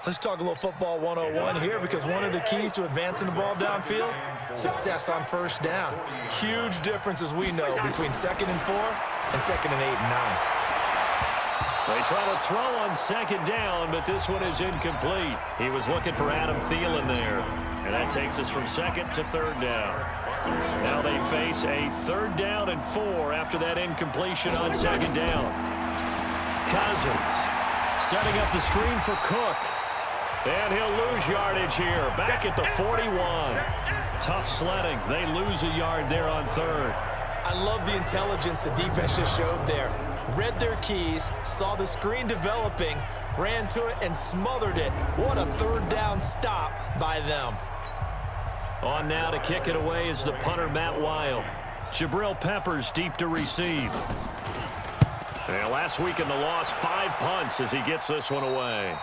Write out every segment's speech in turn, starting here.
Let's talk a little football 101 here, because one of the keys to advancing the ball downfield, success on first down. Huge difference, as we know, between 2nd and 4 and 2nd and 8 and 9. They try to throw on 2nd down, but this one is incomplete. He was looking for Adam Thielen there, and that takes us from 2nd to 3rd down. Now they face a 3rd down and 4 after that incompletion on 2nd down. Cousins setting up the screen for Cook. And he'll lose yardage here, back at the 41. Tough sledding. They lose a yard there on 3rd. I love the intelligence the defense just showed there. Read their keys, saw the screen developing, ran to it, and smothered it. What a 3rd down stop by them. On now to kick it away is the punter, Matt Weil. Jabril Peppers deep to receive. And last week in the loss, 5 punts as he gets this one away.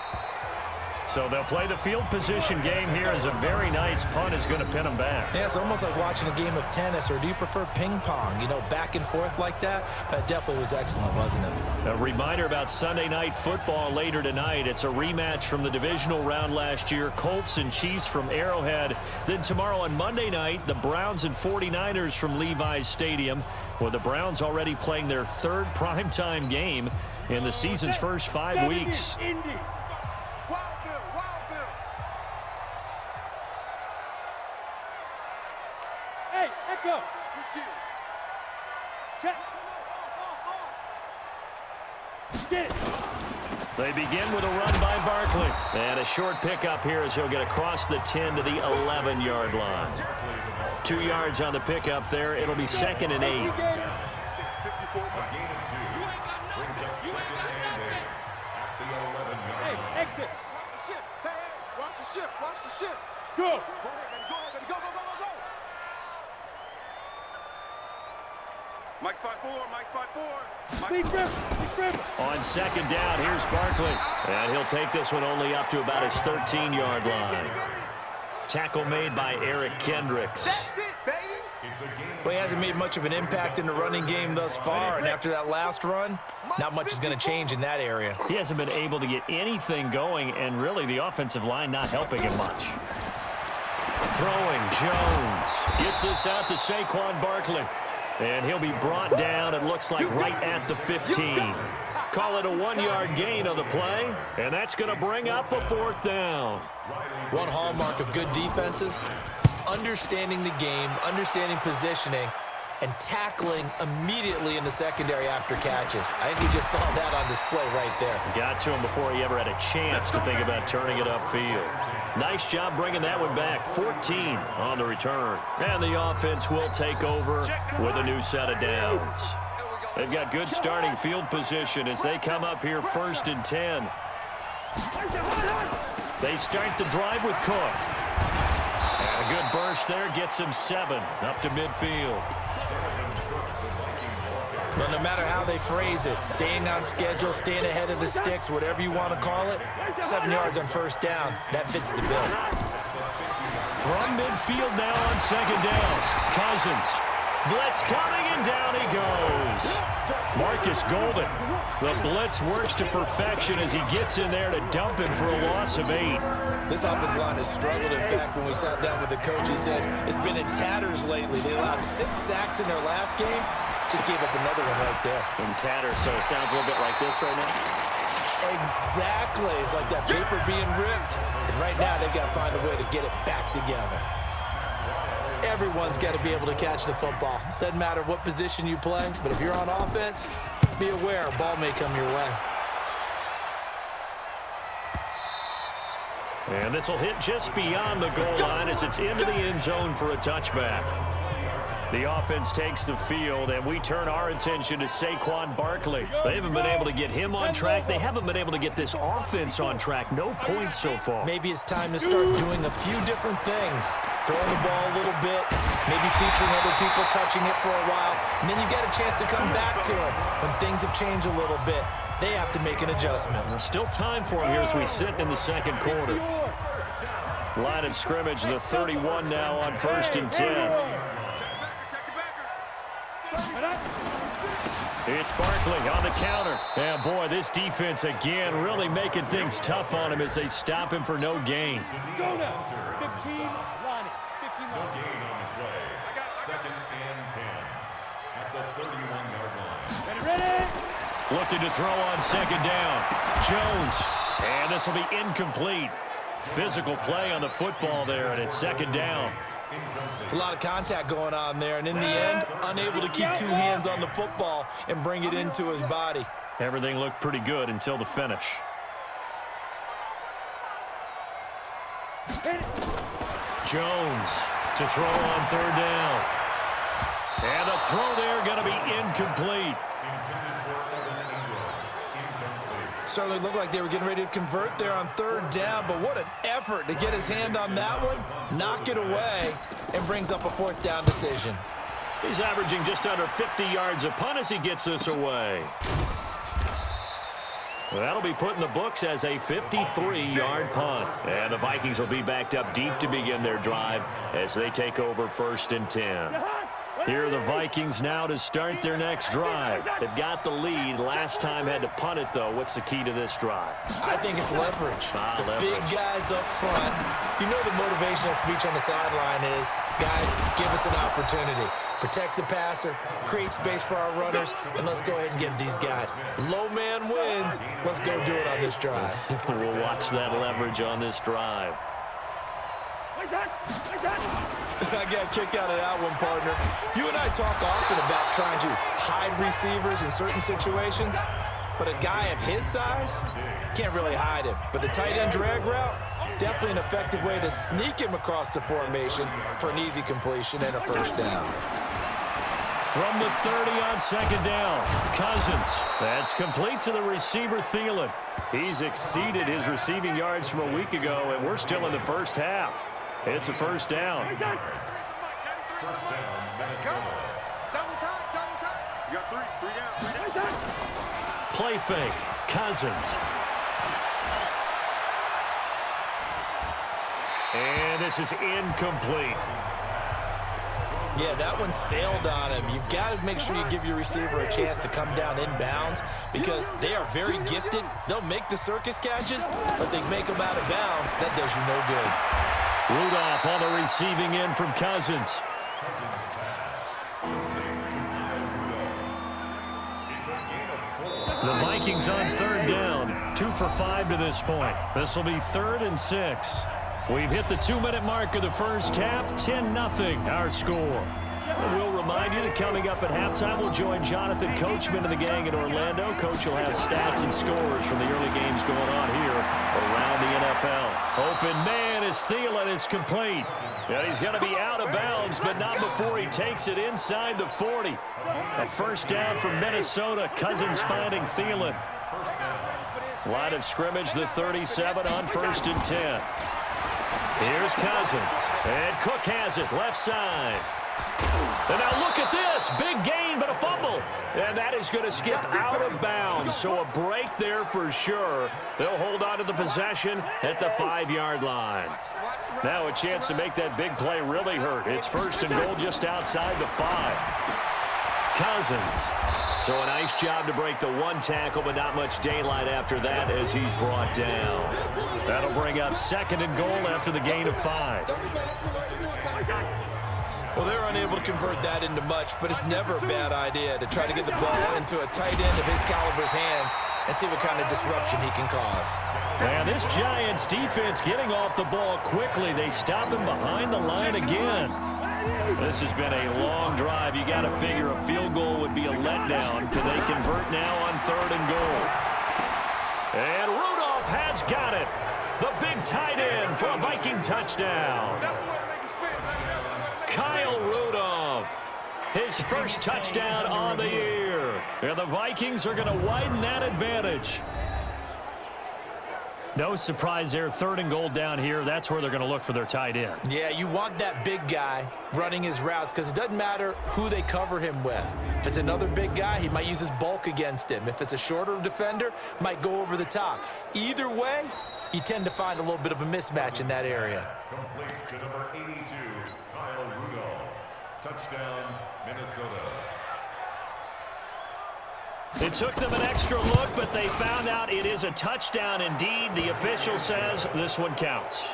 So they'll play the field position game here, as a very nice punt is going to pin them back. Yeah, it's almost like watching a game of tennis, or do you prefer ping pong? You know, back and forth like that? That definitely was excellent, wasn't it? A reminder about Sunday Night Football later tonight. It's a rematch from the divisional round last year. Colts and Chiefs from Arrowhead. Then tomorrow on Monday night, the Browns and 49ers from Levi's Stadium, with the Browns already playing their 3rd primetime game in the season's first 5 weeks. Go. Check. They begin with a run by Barkley. And a short pickup here as he'll get across the 10 to the 11-yard line. 2 yards on the pickup there. It'll be 2nd and 8. Hey, exit. Watch the ship. Hey, watch the ship. Watch the ship. Go. Go ahead, go ahead, go, go, go, go, go. Mike 5-4, Mike 5-4. On 2nd down, here's Barkley. And he'll take this one only up to about his 13-yard line. Tackle made by Eric Kendricks. That's it, baby. Well, he hasn't made much of an impact in the running game thus far, and after that last run, not much is going to change in that area. He hasn't been able to get anything going, and really the offensive line not helping him much. Throwing, Jones gets this out to Saquon Barkley. And he'll be brought down, it looks like, right at the 15. Call it a 1-yard gain on the play, and that's going to bring up a 4th down. One hallmark of good defenses is understanding the game, understanding positioning, and tackling immediately in the secondary after catches. I think we just saw that on display right there. Got to him before he ever had a chance to think about turning it upfield. Nice job bringing that one back. 14 on the return. And the offense will take over with a new set of downs. They've got good starting field position as they come up here 1st and 10. They start the drive with Cook. And a good burst there gets him 7 up to midfield. Well, no matter how they phrase it, staying on schedule, staying ahead of the sticks, whatever you want to call it, 7 yards on 1st down, that fits the bill. From midfield now on 2nd down. Cousins. Blitz coming, and down he goes. Marcus Golden. The blitz works to perfection as he gets in there to dump him for a loss of 8. This offensive line has struggled. In fact, when we sat down with the coach, he said it's been in tatters lately. They allowed 6 sacks in their last game. Just gave up another one right there. In tatters, so it sounds a little bit like this right now. Exactly. It's like that paper being ripped. And right now, they've got to find a way to get it back together. Everyone's got to be able to catch the football. Doesn't matter what position you play, but if you're on offense, be aware a ball may come your way. And this will hit just beyond the goal line as it's into the end zone for a touchback. The offense takes the field, and we turn our attention to Saquon Barkley. They haven't been able to get him on track. They haven't been able to get this offense on track. No points so far. Maybe it's time to start doing a few different things. Throwing the ball a little bit, maybe featuring other people touching it for a while, and then you get a chance to come back to it when things have changed a little bit. They have to make an adjustment. There's still time for him here as we sit in the 2nd quarter. Line of scrimmage, the 31 now on 1st and 10. It's Barkley on the counter. And, boy, this defense, again, really making things tough on him as they stop him for no gain. Go now. 15, line it. 15 line. No gain on the play. Second and 10 at the 31-yard line. Ready? Looking to throw on second down. Jones. And this will be incomplete. Physical play on the football there, and it's second down. It's a lot of contact going on there, and in the end, unable to keep two hands on the football and bring it into his body. Everything looked pretty good until the finish. Jones to throw on third down. And the throw there going to be incomplete. Certainly looked like they were getting ready to convert there on third down, but what an effort to get his hand on that one, knock it away, and brings up a fourth down decision. He's averaging just under 50 yards a punt as he gets this away. Well, that'll be put in the books as a 53-yard punt. And the Vikings will be backed up deep to begin their drive as they take over 1st and 10. Here are the Vikings now to start their next drive. They've got the lead. Last time had to punt it, though. What's the key to this drive? I think it's leverage. Leverage. Big guys up front. You know the motivational speech on the sideline is, guys, give us an opportunity. Protect the passer, create space for our runners, and let's go ahead and get these guys. Low man wins. Let's go do it on this drive. We'll watch that leverage on this drive. I got a kick out of that one, partner. You and I talk often about trying to hide receivers in certain situations, but a guy of his size can't really hide him. But the tight end drag route, definitely an effective way to sneak him across the formation for an easy completion and a first down. From the 30 on second down, Cousins. That's complete to the receiver, Thielen. He's exceeded his receiving yards from a week ago, and we're still in the first half. It's a first down. First down, Minnesota. Double time. You got three down. Play fake, Cousins. And this is incomplete. Yeah, that one sailed on him. You've got to make sure you give your receiver a chance to come down inbounds because they are very gifted. They'll make the circus catches, but they make them out of bounds. That does you no good. Rudolph on the receiving end from Cousins. The Vikings on third down, 2 for 5 to this point. This will be 3rd and 6. We've hit the 2-minute mark of the first half, 10-0 our score. And we'll remind you that coming up at halftime, we'll join Jonathan Coachman and the gang in Orlando. Coach will have stats and scores from the early games going on here around the NFL. Open man is Thielen. It's complete. And he's going to be out of bounds, but not before he takes it inside the 40. A first down from Minnesota. Cousins finding Thielen. Line of scrimmage, the 37 on 1st and 10. Here's Cousins. And Cook has it left side. And now look at this. Big gain, but a fumble. And that is going to skip out of bounds. So a break there for sure. They'll hold on to the possession at the 5-yard line. Now a chance to make that big play really hurt. It's 1st and goal just outside the 5. Cousins. So a nice job to break the one tackle, but not much daylight after that as he's brought down. That'll bring up 2nd and goal after the gain of 5. Well, they're unable to convert that into much, but it's never a bad idea to try to get the ball into a tight end of his caliber's hands and see what kind of disruption he can cause. And this Giants defense getting off the ball quickly. They stop him behind the line again. This has been a long drive. You got to figure a field goal would be a letdown. Can they convert now on 3rd and goal? And Rudolph has got it. The big tight end for a Viking touchdown. Kyle Rudolph, his first touchdown on the year. And the Vikings are going to widen that advantage. No surprise there, 3rd and goal down here. That's where they're going to look for their tight end. Yeah, you want that big guy running his routes because it doesn't matter who they cover him with. If it's another big guy, he might use his bulk against him. If it's a shorter defender, might go over the top. Either way, you tend to find a little bit of a mismatch in that area. Complete to number 82, Kyle Rudolph. Touchdown, Minnesota. It took them an extra look, but they found out it is a touchdown indeed. The official says this one counts.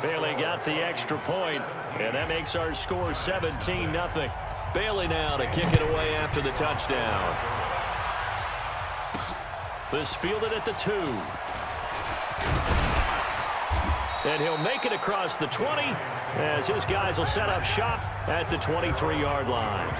Bailey got the extra point, and that makes our score 17-0. Bailey now to kick it away after the touchdown. This fielded at the 2. And he'll make it across the 20 as his guys will set up shop at the 23-yard line.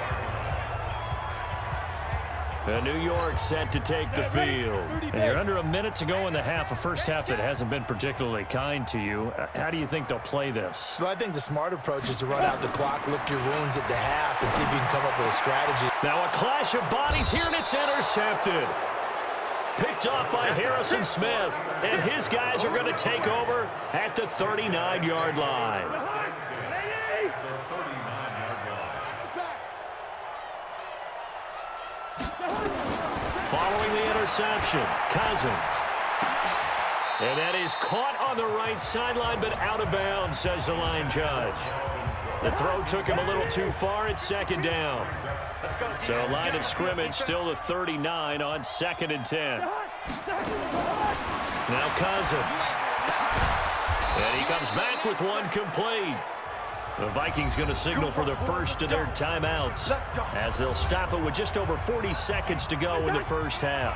New York set to take the field. And you're under a minute to go in the half, a first half that hasn't been particularly kind to you. How do you think they'll play this? Well, I think the smart approach is to run out the clock, lick your wounds at the half, and see if you can come up with a strategy. Now a clash of bodies here, and it's intercepted. Picked off by Harrison Smith, and his guys are going to take over at the 39-yard line. Following the interception, Cousins. And that is caught on the right sideline, but out of bounds, says the line judge. The throw took him a little too far. It's second down. So line of scrimmage still the 39 on 2nd and 10. Now Cousins. And he comes back with one complete. The Vikings going to signal for the first of their timeouts as they'll stop it with just over 40 seconds to go in the first half.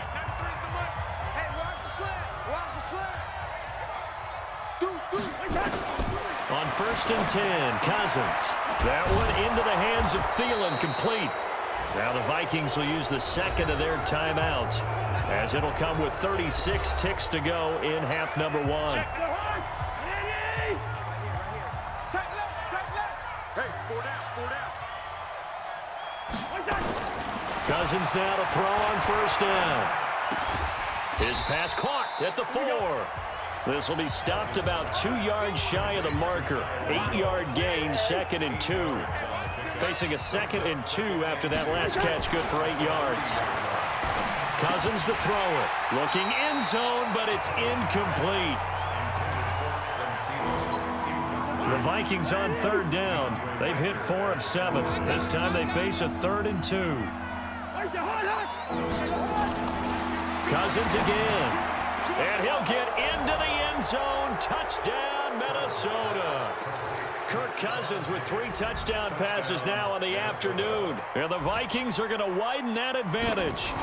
Hey, watch the slant. On 1st and 10, Cousins. That one into the hands of Thielen, complete. Now the Vikings will use the second of their timeouts as it'll come with 36 ticks to go in half number 1. Cousins now to throw on 1st down. His pass caught at the 4. This will be stopped about 2 yards shy of the marker. 8-yard gain, 2nd and 2. Facing a 2nd and 2 after that last catch, good for 8 yards. Cousins to throw it. Looking end zone, but it's incomplete. The Vikings on 3rd down. They've hit 4 of 7. This time they face a 3rd and 2. Cousins again. And he'll get into the end zone. Touchdown, Minnesota. Kirk Cousins with 3 touchdown passes now on the afternoon. And the Vikings are going to widen that advantage.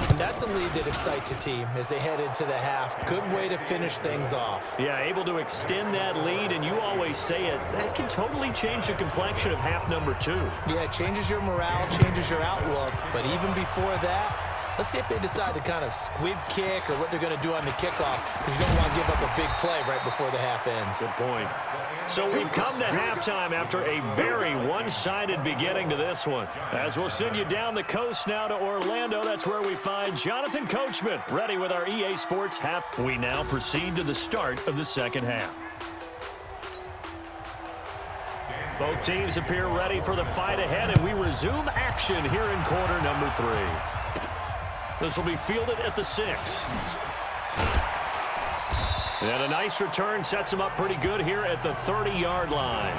And that's a lead that excites a team as they head into the half. Good way to finish things off. Yeah, able to extend that lead, and you always say it, that can totally change the complexion of half number 2. Yeah, it changes your morale, changes your outlook. But even before that, let's see if they decide to kind of squib kick or what they're going to do on the kickoff, because you don't want to give up a big play right before the half ends. Good point. So we've come to halftime after a very one-sided beginning to this one. As we'll send you down the coast now to Orlando, that's where we find Jonathan Coachman ready with our EA Sports half. We now proceed to the start of the second half. Both teams appear ready for the fight ahead, and we resume action here in quarter number 3. This will be fielded at the 6. And a nice return sets him up pretty good here at the 30-yard line.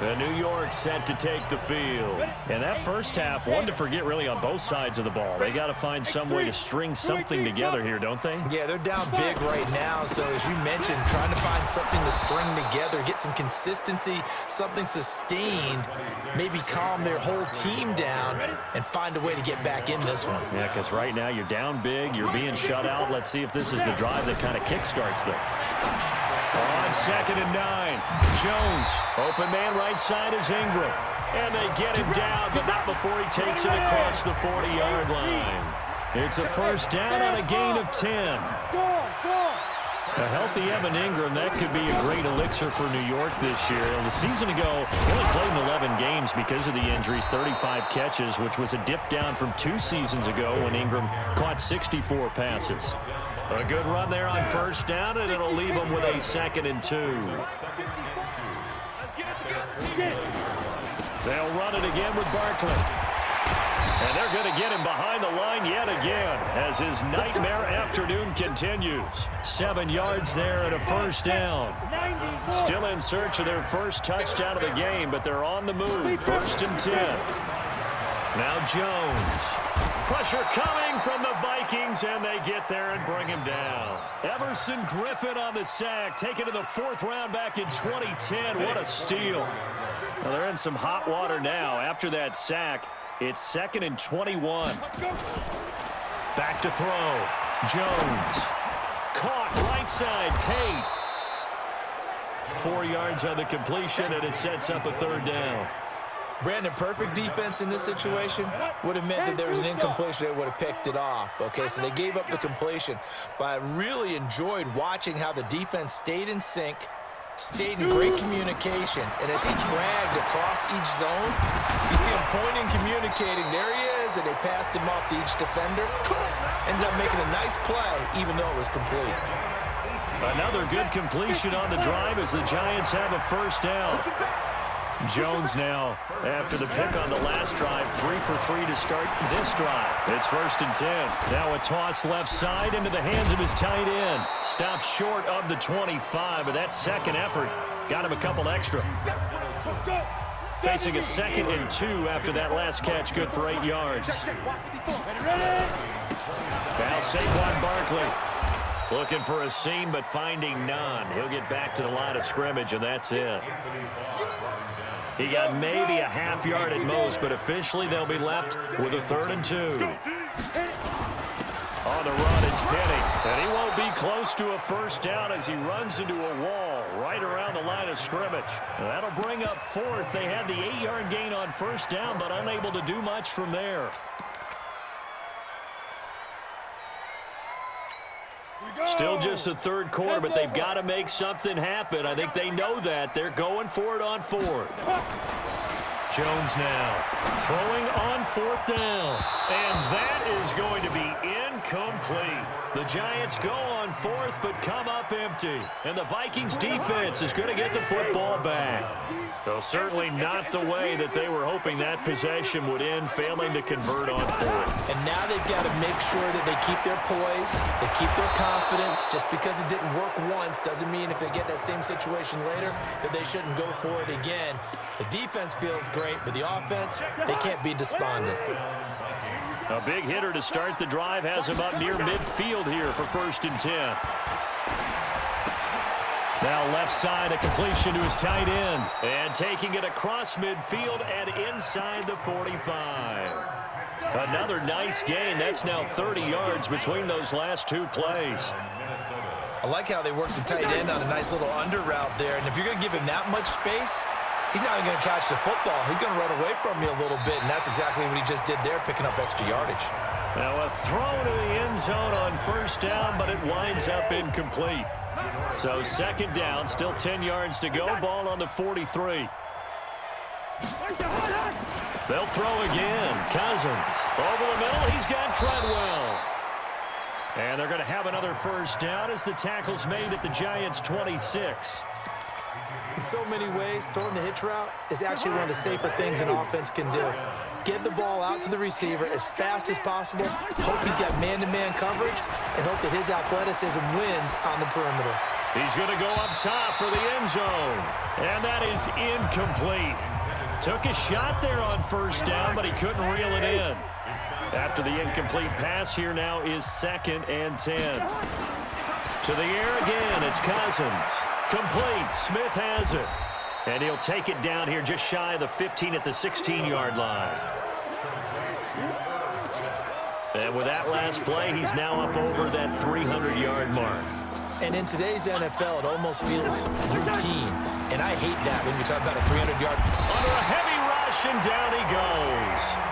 The New York set to take the field. And that first half, one to forget really on both sides of the ball. They got to find some way to string something together here, don't they? Yeah, they're down big right now. So as you mentioned, trying to find something to string together, get some consistency, something sustained, maybe calm their whole team down and find a way to get back in this one. Yeah, because right now you're down big, you're being shut out. Let's see if this is the drive that kind of kickstarts them. On 2nd and 9, Jones. Open man right side is Ingram. And they get him down, but not before he takes it across the 40-yard line. It's a first down on a gain of 10. A healthy Evan Ingram, that could be a great elixir for New York this year. The season ago, he only played in 11 games because of the injuries, 35 catches, which was a dip down from 2 seasons ago when Ingram caught 64 passes. A good run there on first down, and it'll leave them with a 2nd and 2. They'll run it again with Barkley. And they're going to get him behind the line yet again as his nightmare afternoon continues. 7 yards there and a first down. Still in search of their first touchdown of the game, but they're on the move. 1st and 10. Now Jones. Pressure coming from the Vikings, and they get there and bring him down. Everson Griffin on the sack, taken to the 4th round back in 2010. What a steal. Well, they're in some hot water now. After that sack, it's 2nd and 21. Back to throw. Jones. Caught right side. Tate. 4 yards on the completion, and it sets up a 3rd down. Brandon, perfect defense in this situation would have meant that there was an incompletion. They would have picked it off. Okay, so they gave up the completion. But I really enjoyed watching how the defense stayed in sync, stayed in great communication. And as he dragged across each zone, you see him pointing, communicating. There he is, and they passed him off to each defender. Ended up making a nice play, even though it was complete. Another good completion on the drive as the Giants have a first down. Jones now, after the pick on the last drive, 3 for 3 to start this drive. It's 1st and 10. Now a toss left side into the hands of his tight end. Stops short of the 25, but that second effort got him a couple extra. Facing a 2nd and 2 after that last catch, good for 8 yards. Now Saquon Barkley looking for a seam, but finding none. He'll get back to the line of scrimmage, and that's it. He got maybe a half yard at most, but officially they'll be left with a 3rd and 2. On the run, it's Penny, and he won't be close to a first down as he runs into a wall right around the line of scrimmage. That'll bring up 4th. They had the 8-yard gain on first down, but unable to do much from there. Still just the 3rd quarter, but they've got to make something happen. I think they know that. They're going for it on 4th. Jones now throwing on 4th down. And that is going to be incomplete. The Giants go on 4th, but come up empty. And the Vikings defense is going to get the football back. So certainly not the way that they were hoping that possession would end, failing to convert on 4th. And now they've got to make sure that they keep their poise, they keep their confidence. Just because it didn't work once doesn't mean if they get that same situation later that they shouldn't go for it again. The defense feels great, but the offense, they can't be despondent. A big hitter to start the drive has him up near midfield here for 1st and 10. Now left side, a completion to his tight end. And taking it across midfield and inside the 45. Another nice gain. That's now 30 yards between those last 2 plays. I like how they worked the tight end on a nice little under route there. And if you're going to give him that much space, he's not even going to catch the football. He's going to run away from you a little bit, and that's exactly what he just did there, picking up extra yardage. Now a throw to the end zone on first down, but it winds up incomplete. So 2nd down, still 10 yards to go. Ball on the 43. They'll throw again. Cousins over the middle. He's got Treadwell. And they're going to have another first down as the tackle's made at the Giants' 26. In so many ways, throwing the hitch route is actually one of the safer things an offense can do. Get the ball out to the receiver as fast as possible, hope he's got man-to-man coverage, and hope that his athleticism wins on the perimeter. He's going to go up top for the end zone, and that is incomplete. Took a shot there on first down, but he couldn't reel it in. After the incomplete pass, here now is 2nd and 10. To the air again, it's Cousins. Complete. Smith has it. And he'll take it down here just shy of the 15 at the 16-yard line. And with that last play, he's now up over that 300-yard mark. And in today's NFL, it almost feels routine. And I hate that when you talk about a 300-yard. Under a heavy rush, and down he goes.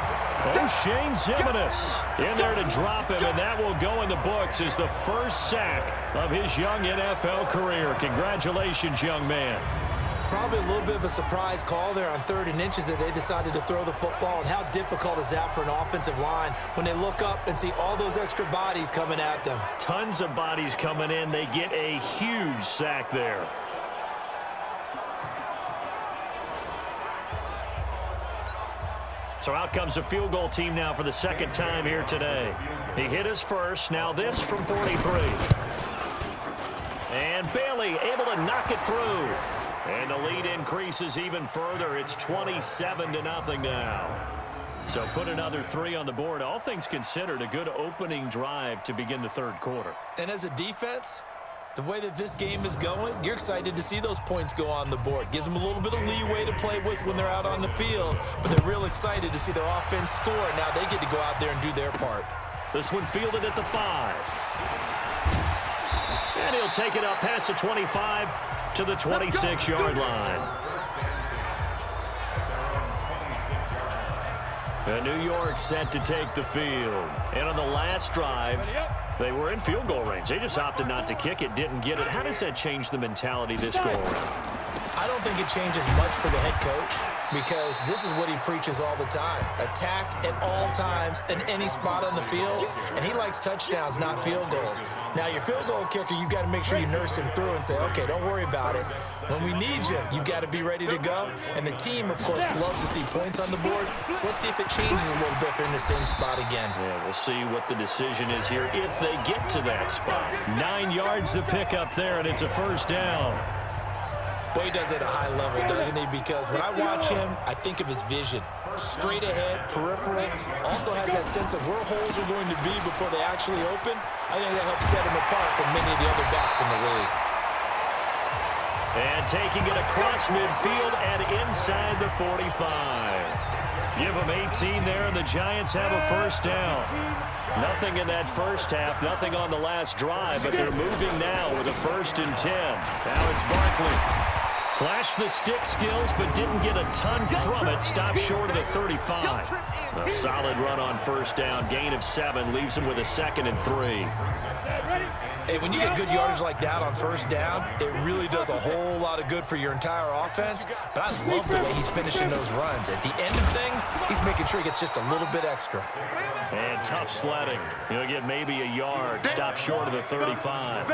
Shane Zimenez in there to drop him, and that will go in the books as the first sack of his young NFL career. Congratulations, young man. Probably a little bit of a surprise call there on 3rd and inches that they decided to throw the football. And how difficult is that for an offensive line when they look up and see all those extra bodies coming at them? Tons of bodies coming in. They get a huge sack there. So out comes a field goal team now for the second time here today. He hit his first. Now this from 43. And Bailey able to knock it through. And the lead increases even further. It's 27-0 now. So put another 3 on the board. All things considered, a good opening drive to begin the third quarter. And as a defense, the way that this game is going, you're excited to see those points go on the board. Gives them a little bit of leeway to play with when they're out on the field, but they're real excited to see their offense score. Now they get to go out there and do their part. This one fielded at the 5. And he'll take it up past the 25 to the 26-yard line. And New York set to take the field. And on the last drive, they were in field goal range. They just opted not to kick it, didn't get it. How does that change the mentality this go around? I don't think it changes much for the head coach because this is what he preaches all the time. Attack at all times in any spot on the field, and he likes touchdowns, not field goals. Now, your field goal kicker, you've got to make sure you nurse him through and say, okay, don't worry about it. When we need you, you've got to be ready to go. And the team, of course, loves to see points on the board. So let's see if it changes a little bit if they're in the same spot again. Yeah, we'll see what the decision is here if they get to that spot. 9 yards to pick up there, and it's a first down. Boy, he does it at a high level, doesn't he? Because when I watch him, I think of his vision. Straight ahead, peripheral. Also has that sense of where holes are going to be before they actually open. I think that helps set him apart from many of the other backs in the league. And taking it across midfield and inside the 45. Give them 18 there, and the Giants have a first down. Nothing in that first half, nothing on the last drive, but they're moving now with a 1st and 10. Now it's Barkley. Flashed the stick skills, but didn't get a ton from it. Stopped short of the 35. A solid run on first down. Gain of 7 leaves him with a 2nd and 3. Hey, when you get good yardage like that on first down, it really does a whole lot of good for your entire offense. But I love the way he's finishing those runs. At the end of things, he's making sure he gets just a little bit extra. And tough sledding. He'll get maybe a yard. Stop short of the 35.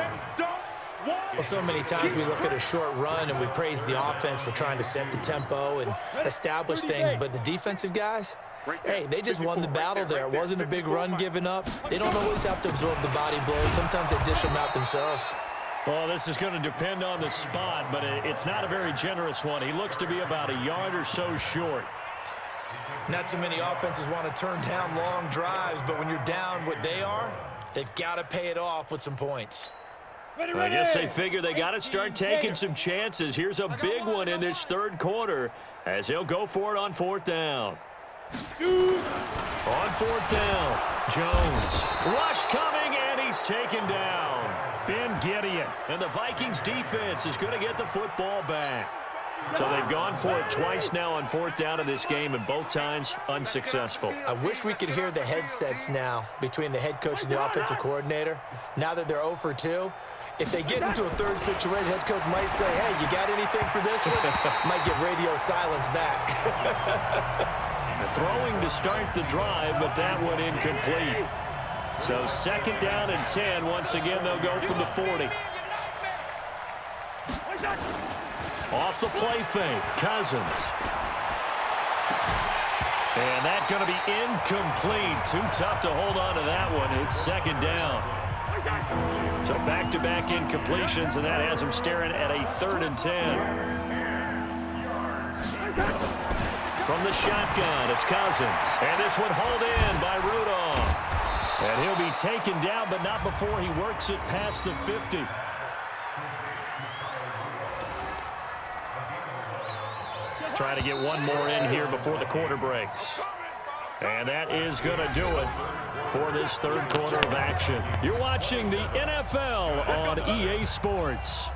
Well, so many times we look at a short run and we praise the offense for trying to set the tempo and establish things. But the defensive guys, hey, they just won the battle there. It wasn't a big run given up. They don't always have to absorb the body blows. Sometimes they dish them out themselves. Well, this is going to depend on the spot, but it's not a very generous one. He looks to be about a yard or so short. Not too many offenses want to turn down long drives, but when you're down what they are, they've got to pay it off with some points. I guess they figure they got to start taking some chances. Here's a big one in this third quarter as he'll go for it on 4th down. On 4th down, Jones. Rush coming, and he's taken down. Ben Gideon. And the Vikings defense is going to get the football back. So they've gone for it twice now on 4th down in this game, and both times unsuccessful. I wish we could hear the headsets now between the head coach and the offensive coordinator. Now that they're 0 for 2, if they get into a third situation, head coach might say, hey, you got anything for this one? Might get radio silence back. Throwing to start the drive, but that one incomplete. So 2nd down and 10. Once again, they'll go from the 40. Off the play fake, Cousins. And that's going to be incomplete. Too tough to hold on to that one. It's 2nd down. So back-to-back incompletions, and that has them staring at a 3rd and 10. From the shotgun, it's Cousins. And this one hauled in by Rudolph. And he'll be taken down, but not before he works it past the 50. Trying to get one more in here before the quarter breaks. And that is going to do it for this third quarter of action. You're watching the NFL on EA Sports.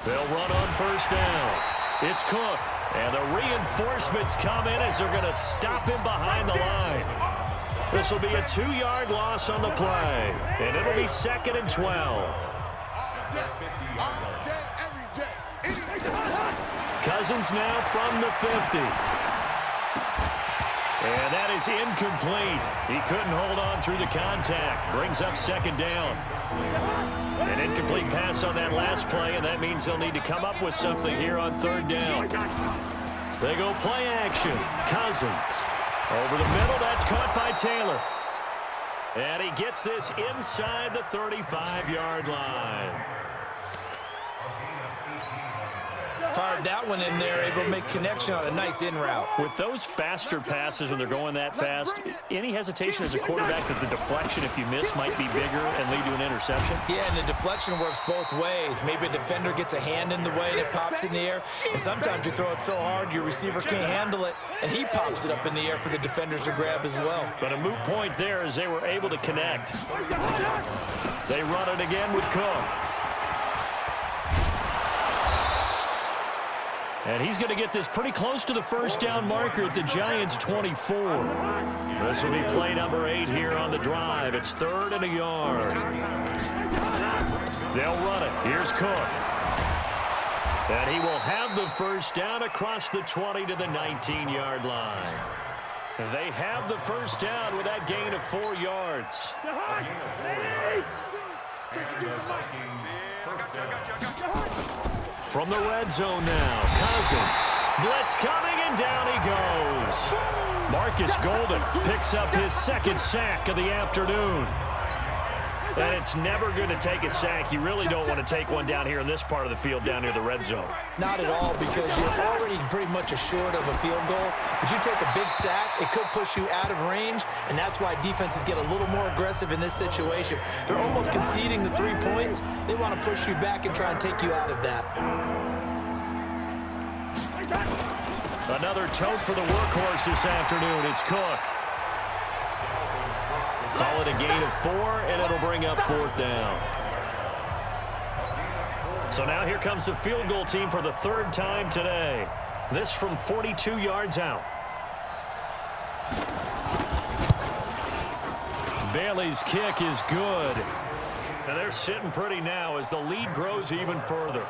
They'll run on first down. It's Cook. And the reinforcements come in as they're going to stop him behind the line. This will be a 2-yard loss on the play. And it'll be 2nd and 12. Cousins now from the 50. And that is incomplete. He couldn't hold on through the contact. Brings up second down. An incomplete pass on that last play, and that means they'll need to come up with something here on third down. They go play action. Cousins. Over the middle, that's caught by Taylor. And he gets this inside the 35-yard line. Fired that one in there, able to make connection on a nice in route. With those faster passes when they're going that fast, any hesitation as a quarterback that the deflection, if you miss, might be bigger and lead to an interception? Yeah, and the deflection works both ways. Maybe a defender gets a hand in the way and it pops in the air, and sometimes you throw it so hard your receiver can't handle it, and he pops it up in the air for the defenders to grab as well. But a moot point there as they were able to connect. They run it again with Cook. And he's going to get this pretty close to the first down marker at the Giants' 24. This will be play number 8 here on the drive. It's 3rd and a yard. They'll run it. Here's Cook. And he will have the first down across the 20 to the 19-yard line. They have the first down with that gain of 4 yards. From the red zone now, Cousins. Blitz coming, and down he goes. Marcus Golden picks up his second sack of the afternoon. And it's never good to take a sack. You really don't want to take one down here in this part of the field down near the red zone. Not at all, because you're already pretty much assured of a field goal. But you take a big sack, it could push you out of range, and that's why defenses get a little more aggressive in this situation. They're almost conceding the 3 points. They want to push you back and try and take you out of that. Another tote for the workhorse this afternoon. It's Cook. Call it a gain of 4, and it'll bring up 4th down. So now here comes the field goal team for the 3rd time today. This from 42 yards out. Bailey's kick is good. And they're sitting pretty now as the lead grows even further.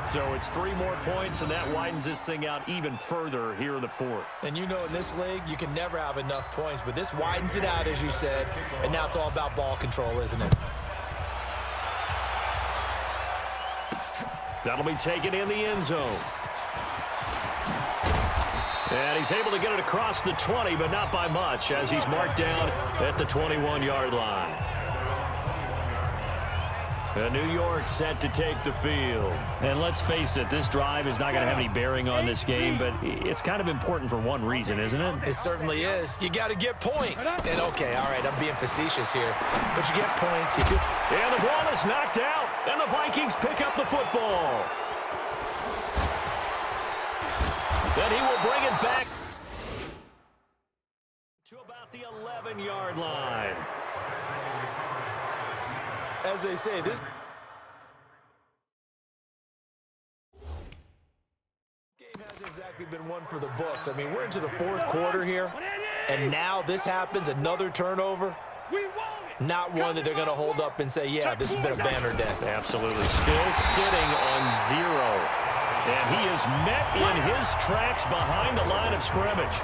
So it's 3 more points, and that widens this thing out even further here in the 4th. And you know in this league, you can never have enough points, but this widens it out, as you said, and now it's all about ball control, isn't it? That'll be taken in the end zone. And he's able to get it across the 20, but not by much, as he's marked down at the 21-yard line. New York set to take the field. And let's face it, this drive is not going to have any bearing on this game, but it's kind of important for one reason, isn't it? It certainly is. You got to get points. And, okay, all right, I'm being facetious here, but you get points. And the ball is knocked out, and the Vikings pick up the football. Then he will bring it back to about the 11-yard line. As they say, this game hasn't exactly been one for the books. I mean, we're into the 4th quarter here, and now this happens, another turnover. Not one that they're going to hold up and say, yeah, this has been a banner day. Absolutely. Still sitting on 0. And he is met in his tracks behind the line of scrimmage.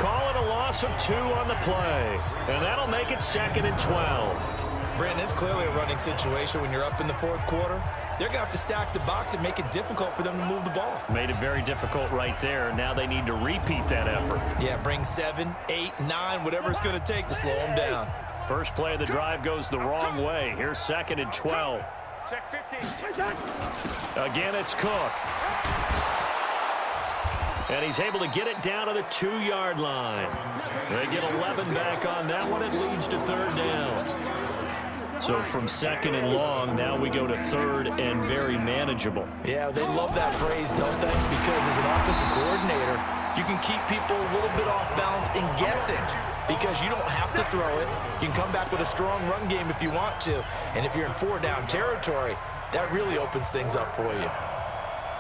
Call it a loss of 2 on the play. And that'll make it 2nd and 12. Brandon, it's clearly a running situation when you're up in the 4th quarter. They're going to have to stack the box and make it difficult for them to move the ball. Made it very difficult right there. Now they need to repeat that effort. Yeah, bring 7, 8, 9, whatever it's going to take to slow them down. First play of the drive goes the wrong way. Here's 2nd and 12. Check 15. Again, it's Cook. And he's able to get it down to the 2-yard line. They get 11 back on that one. It leads to 3rd down. So from 2nd and long, now we go to 3rd and very manageable. Yeah, they love that phrase, don't they? Because as an offensive coordinator, you can keep people a little bit off balance and guessing because you don't have to throw it. You can come back with a strong run game if you want to. And if you're in 4-down territory, that really opens things up for you.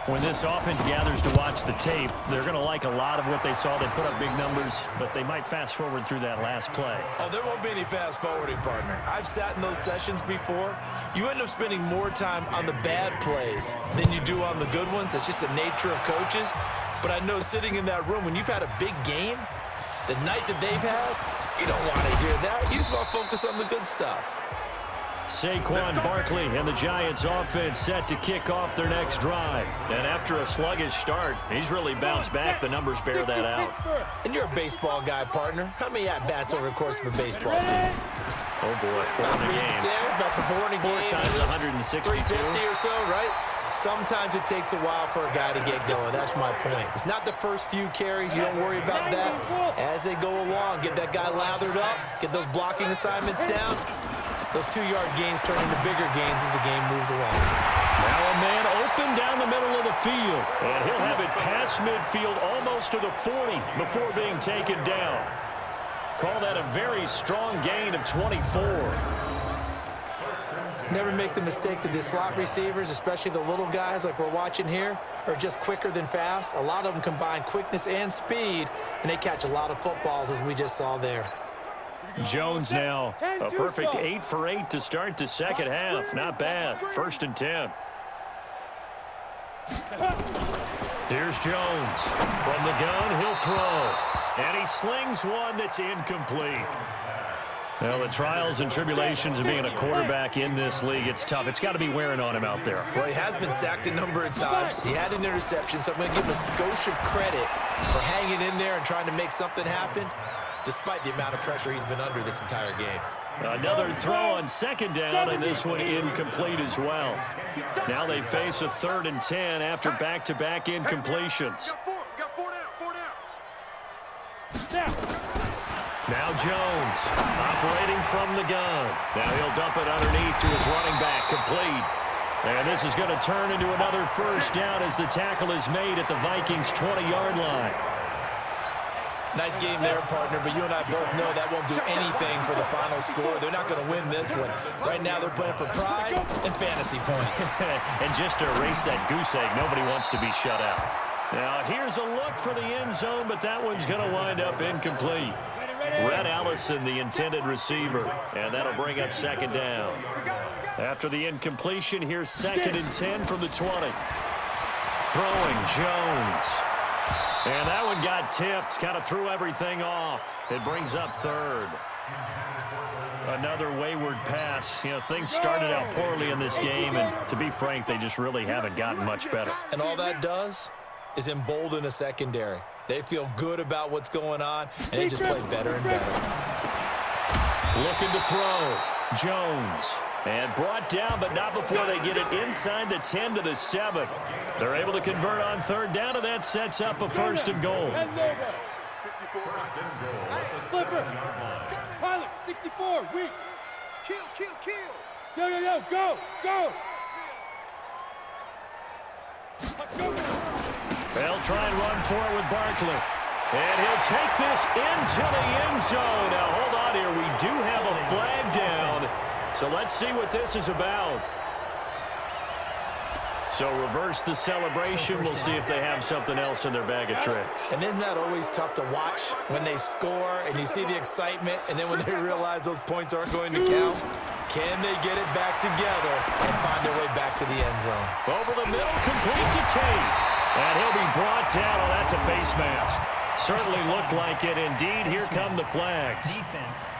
When this offense gathers to watch the tape, they're going to like a lot of what they saw. They put up big numbers, but they might fast forward through that last play. Oh, there won't be any fast forwarding, partner. I've sat in those sessions before. You end up spending more time on the bad plays than you do on the good ones. It's just the nature of coaches. But I know sitting in that room, when you've had a big game, the night that they've had, you don't want to hear that. You just want to focus on the good stuff. Saquon Barkley and the Giants offense set to kick off their next drive. And after a sluggish start, he's really bounced back. The numbers bear that out. And you're a baseball guy, partner. How many at-bats over the course of a baseball season? Oh, boy, 4 in a game. Yeah, about the 4 in a game. 4 times 162. 350 or so, right? Sometimes it takes a while for a guy to get going. That's my point. It's not the first few carries. You don't worry about that. As they go along, get that guy lathered up, get those blocking assignments down. Those 2-yard gains turn into bigger gains as the game moves along. Now a man open down the middle of the field. And he'll have it past midfield almost to the 40 before being taken down. Call that a very strong gain of 24. Never make the mistake that the slot receivers, especially the little guys like we're watching here, are just quicker than fast. A lot of them combine quickness and speed, and they catch a lot of footballs, as we just saw there. Jones now, a perfect 8 for 8 to start the second half. Not bad. 1st and 10. Here's Jones. From the gun, he'll throw. And he slings one that's incomplete. Well, the trials and tribulations of being a quarterback in this league, it's tough. It's got to be wearing on him out there. Well, he has been sacked a number of times. He had an interception, so I'm going to give him a skosh of credit for hanging in there and trying to make something happen, despite the amount of pressure he's been under this entire game. Another throw on 2nd down, and this one incomplete as well. Now they face a 3rd and 10 after back-to-back incompletions. Now Jones, operating from the gun. Now he'll dump it underneath to his running back, complete. And this is going to turn into another 1st down as the tackle is made at the Vikings' 20-yard line. Nice game there, partner, but you and I both know that won't do anything for the final score. They're not going to win this one. Right now they're playing for pride and fantasy points. And just to erase that goose egg, nobody wants to be shut out. Now here's a look for the end zone, but that one's going to wind up incomplete. Red Allison, the intended receiver, and that'll bring up 2nd down. After the incompletion, here's 2nd and 10 from the 20. Throwing Jones. And that one got tipped, kind of threw everything off. It brings up 3rd. Another wayward pass. You know, things started out poorly in this game, and to be frank, they just really haven't gotten much better. And all that does is embolden a secondary. They feel good about what's going on, and they just play better and better. Looking to throw. Jones. And brought down, but not before they get it inside the 10 to the 7. They're able to convert on 3rd down, and that sets up a 1st and goal. Flipper. Pilot, 64, weak. Kill. Yo, go. They'll try and run for it with Barkley. And he'll take this into the end zone. Now, hold on here. We do have a flag down. So let's see what this is about. So reverse the celebration. We'll see if they have something else in their bag of tricks. And isn't that always tough to watch when they score and you see the excitement, and then when they realize those points aren't going to count? Can they get it back together and find their way back to the end zone? Over the middle, complete to Tate. And he'll be brought down. Oh, that's a face mask. Certainly looked like it. Indeed, here come the flags. Defense.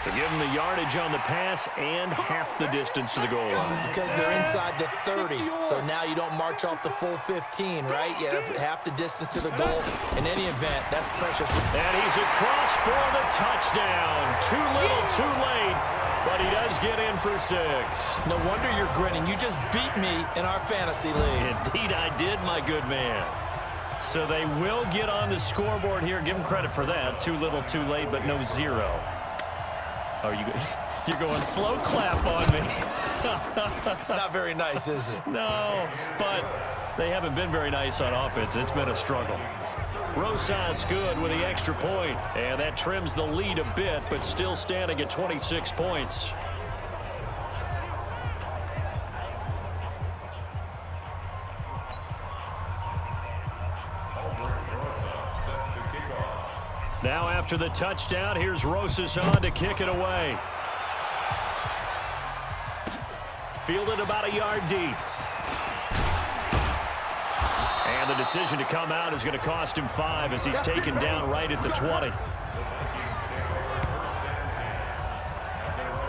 To give them the yardage on the pass and half the distance to the goal line. Because they're inside the 30, so now you don't march off the full 15, right? You have half the distance to the goal. In any event, that's precious. And he's across for the touchdown. Too little, too late, but he does get in for 6. No wonder you're grinning. You just beat me in our fantasy league. Indeed, I did, my good man. So they will get on the scoreboard here. Give them credit for that. Too little, too late, but no 0. Oh, you're going slow clap on me. Not very nice, is it? No, but they haven't been very nice on offense. It's been a struggle. Rosas good with the extra point, and that trims the lead a bit, but still standing at 26 points. Now after the touchdown, here's Rosas on to kick it away. Fielded about a yard deep. And the decision to come out is going to cost him 5 as he's taken down right at the 20.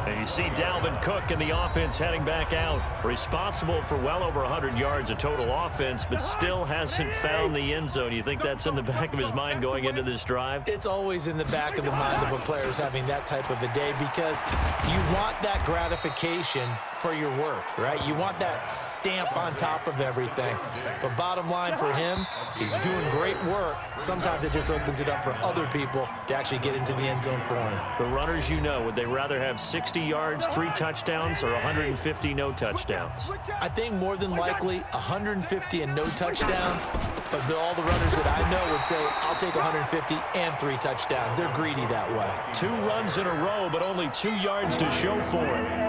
And you see Dalvin Cook and the offense heading back out. Responsible for well over 100 yards of total offense, but still hasn't found the end zone. You think that's in the back of his mind going into this drive? It's always in the back of the mind of a player having that type of a day because you want that gratification for your work, right? You want that stamp on top of everything. But bottom line for him, he's doing great work. Sometimes it just opens it up for other people to actually get into the end zone for him. The runners, you know, would they rather have 60 yards, 3 touchdowns, or 150 no touchdowns? I think more than likely 150 and no touchdowns, but all the runners that I know would say, I'll take 150 and 3 touchdowns. They're greedy that way. 2 runs in a row, but only 2 yards to show for it.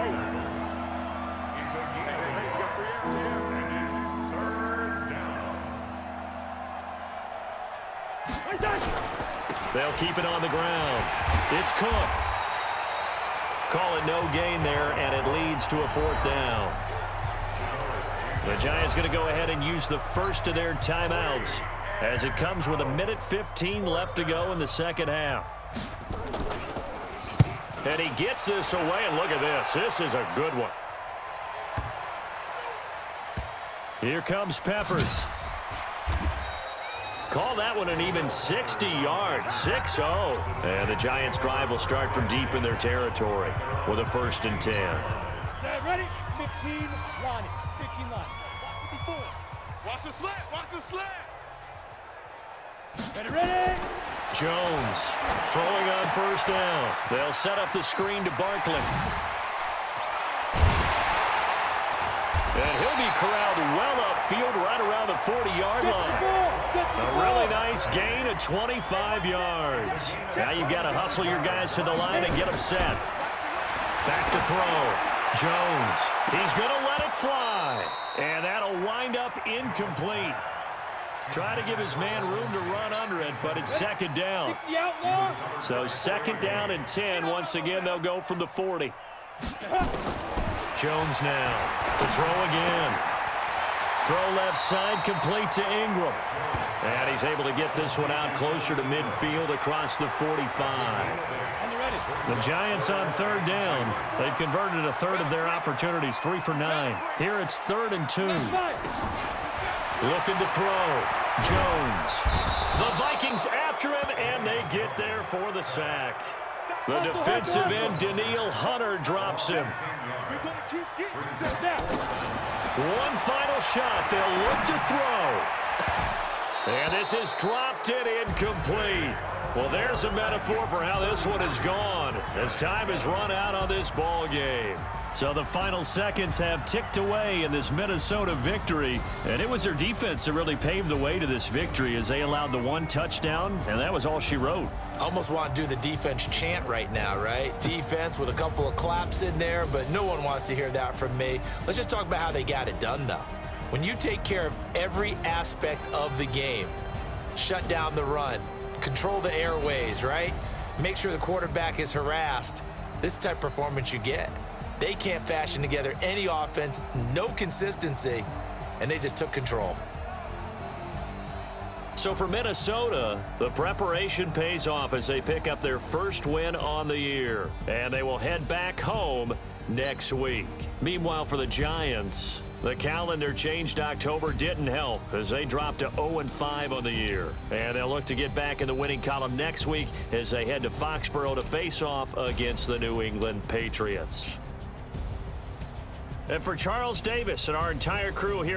They'll keep it on the ground. It's Cook. Call it no gain there, and it leads to a 4th down. The Giants going to go ahead and use the first of their timeouts as it comes with 1:15 left to go in the second half. And he gets this away, and look at this. This is a good one. Here comes Peppers. Call that one an even 60 yards, 6-0. And the Giants' drive will start from deep in their territory with a 1st and 10. Ready? 15 line. 15 line. 54. Watch the slant. Watch the slant. Ready? Jones throwing on 1st down. They'll set up the screen to Barkley. And he'll be corralled well upfield right around the 40-yard line. A really nice gain of 25 yards. Now you've got to hustle your guys to the line and get them set. Back to throw. Jones. He's going to let it fly. And that'll wind up incomplete. Try to give his man room to run under it, but it's 2nd down. So 2nd down and 10. Once again, they'll go from the 40. Jones now to throw again. Throw left side, complete to Ingram. And he's able to get this one out closer to midfield across the 45. The Giants on 3rd down. They've converted a 1/3 of their opportunities, 3 for 9. Here it's 3rd and 2. Looking to throw. Jones. The Vikings after him, and they get there for the sack. The defensive end, Danielle Hunter, drops him. One final shot. They'll look to throw. And this is dropped and incomplete. Well, there's a metaphor for how this one has gone as time has run out on this ball game. So the final seconds have ticked away in this Minnesota victory. And it was their defense that really paved the way to this victory as they allowed the 1 touchdown, and that was all she wrote. Almost want to do the defense chant right now, right? Defense with a couple of claps in there, but no one wants to hear that from me. Let's just talk about how they got it done, though. When you take care of every aspect of the game, shut down the run, control the airways, right? Make sure the quarterback is harassed. This is the type of performance you get. They can't fashion together any offense, no consistency, and they just took control. So for Minnesota, the preparation pays off as they pick up their first win on the year. And they will head back home next week. Meanwhile, for the Giants, the calendar changed. October didn't help as they dropped to 0-5 on the year. And they'll look to get back in the winning column next week as they head to Foxborough to face off against the New England Patriots. And for Charles Davis and our entire crew here